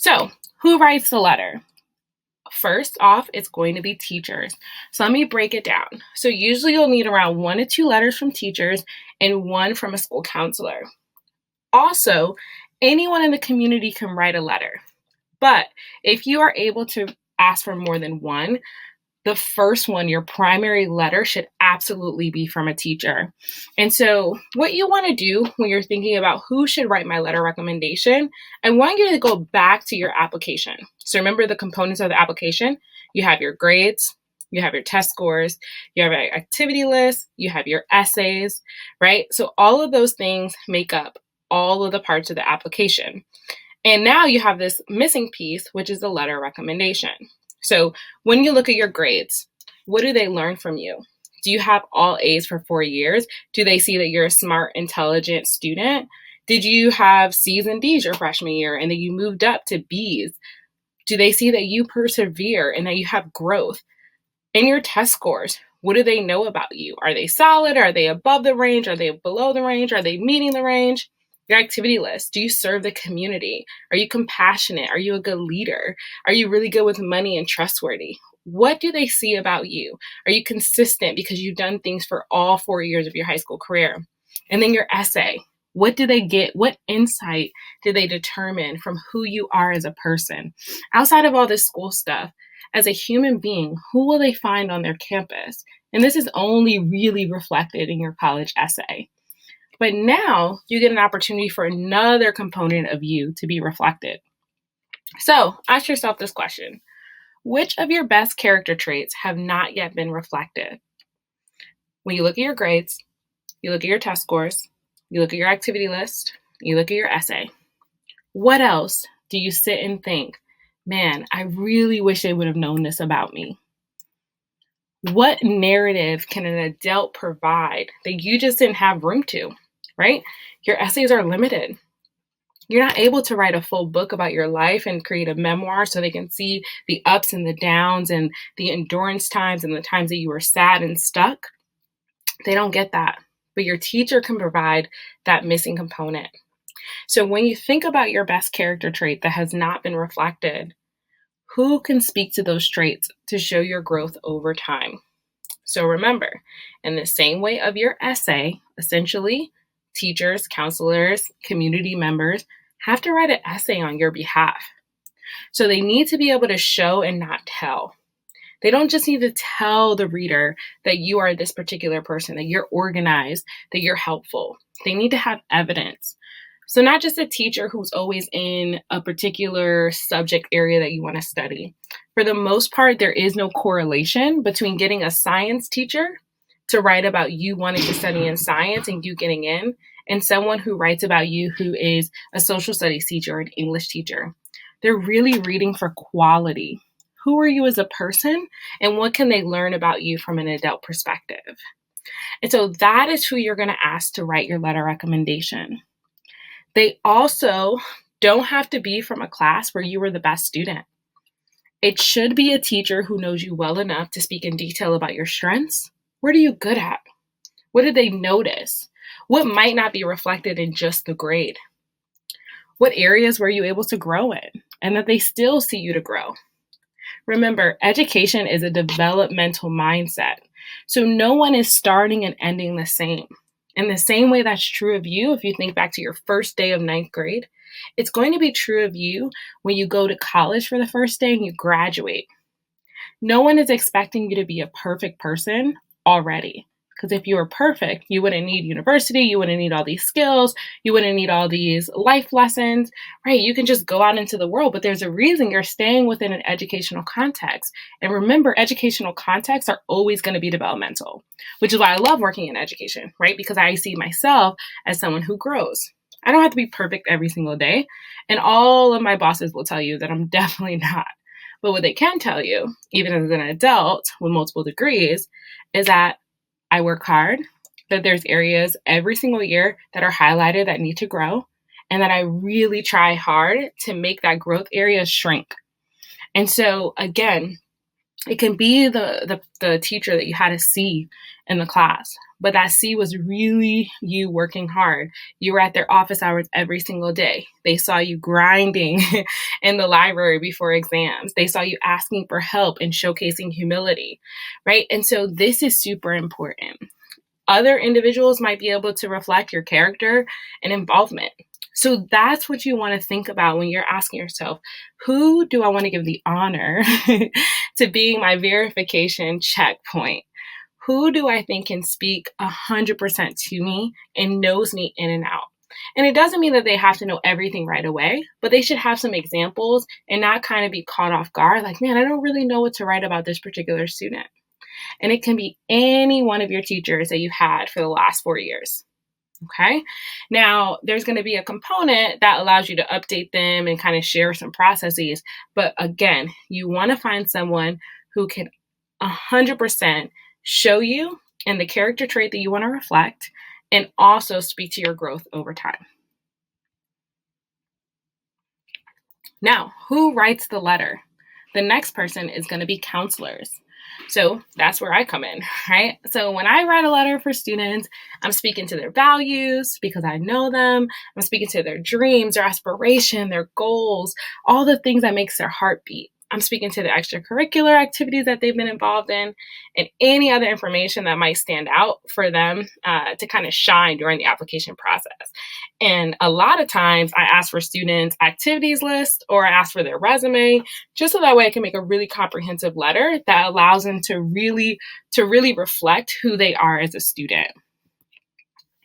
So, who writes the letter? First off, it's going to be teachers. So let me break it down. So usually you'll need around 1 to 2 letters from teachers and 1 from a school counselor. Also, anyone in the community can write a letter. But if you are able to ask for more than 1, the first one, your primary letter, should absolutely be from a teacher. And so what you want to do when you're thinking about who should write my letter recommendation, I want you to go back to your application. So remember the components of the application. You have your grades, you have your test scores, you have an activity list, you have your essays, right? So all of those things make up all of the parts of the application. And now you have this missing piece, which is the letter recommendation. So when you look at your grades, what do they learn from you? Do you have all A's for 4 years? Do they see that you're a smart, intelligent student? Did you have C's and D's your freshman year and then you moved up to B's? Do they see that you persevere and that you have growth? In your test scores, what do they know about you? Are they solid? Are they above the range? Are they below the range? Are they meeting the range? Your activity list. Do you serve the community? Are you compassionate? Are you a good leader? Are you really good with money and trustworthy? What do they see about you? Are you consistent because you've done things for all 4 years of your high school career? And then your essay. What do they get? What insight do they determine from who you are as a person? Outside of all this school stuff, as a human being, who will they find on their campus? And this is only really reflected in your college essay. But now you get an opportunity for another component of you to be reflected. So ask yourself this question. Which of your best character traits have not yet been reflected? When you look at your grades, you look at your test scores, you look at your activity list, you look at your essay. What else do you sit and think, man, I really wish they would have known this about me? What narrative can an adult provide that you just didn't have room to? Right? Your essays are limited. You're not able to write a full book about your life and create a memoir so they can see the ups and the downs and the endurance times and the times that you were sad and stuck. They don't get that. But your teacher can provide that missing component. So when you think about your best character trait that has not been reflected, who can speak to those traits to show your growth over time? So remember, in the same way of your essay, essentially, teachers, counselors, community members have to write an essay on your behalf. So they need to be able to show and not tell. They don't just need to tell the reader that you are this particular person, that you're organized, that you're helpful. They need to have evidence. So not just a teacher who's always in a particular subject area that you want to study. For the most part, there is no correlation between getting a science teacher to write about you wanting to study in science and you getting in, and someone who writes about you who is a social studies teacher or an English teacher. They're really reading for quality. Who are you as a person, and what can they learn about you from an adult perspective? And so that is who you're going to ask to write your letter recommendation. They also don't have to be from a class where you were the best student. It should be a teacher who knows you well enough to speak in detail about your strengths. What are you good at? What did they notice? What might not be reflected in just the grade? What areas were you able to grow in and that they still see you to grow? Remember, education is a developmental mindset. So no one is starting and ending the same. In the same way that's true of you, if you think back to your first day of 9th grade, it's going to be true of you when you go to college for the first day and you graduate. No one is expecting you to be a perfect person already. Because if you were perfect, you wouldn't need university, you wouldn't need all these skills, you wouldn't need all these life lessons, right? You can just go out into the world, but there's a reason you're staying within an educational context. And remember, educational contexts are always going to be developmental, which is why I love working in education, right? Because I see myself as someone who grows. I don't have to be perfect every single day. And all of my bosses will tell you that I'm definitely not. But what they can tell you, even as an adult with multiple degrees, is that I work hard, that there's areas every single year that are highlighted that need to grow, and that I really try hard to make that growth area shrink. And so, again, it can be the teacher that you had a C in the class, but that C was really you working hard. You were at their office hours every single day. They saw you grinding in the library before exams. They saw you asking for help and showcasing humility, right? And so this is super important. Other individuals might be able to reflect your character and involvement. So that's what you want to think about when you're asking yourself, who do I want to give the honor to being my verification checkpoint? Who do I think can speak 100% to me and knows me in and out? And it doesn't mean that they have to know everything right away, but they should have some examples and not kind of be caught off guard, like, man, I don't really know what to write about this particular student. And it can be any one of your teachers that you've had for the last 4 years. Okay. Now, there's going to be a component that allows you to update them and kind of share some processes. But again, you want to find someone who can 100% show you and the character trait that you want to reflect and also speak to your growth over time. Now, who writes the letter? The next person is going to be counselors. So that's where I come in, right? So when I write a letter for students, I'm speaking to their values because I know them. I'm speaking to their dreams, their aspiration, their goals, all the things that makes their heart beat. I'm speaking to the extracurricular activities that they've been involved in and any other information that might stand out for them to kind of shine during the application process. And a lot of times I ask for students' activities list or I ask for their resume, just so that way I can make a really comprehensive letter that allows them to really reflect who they are as a student.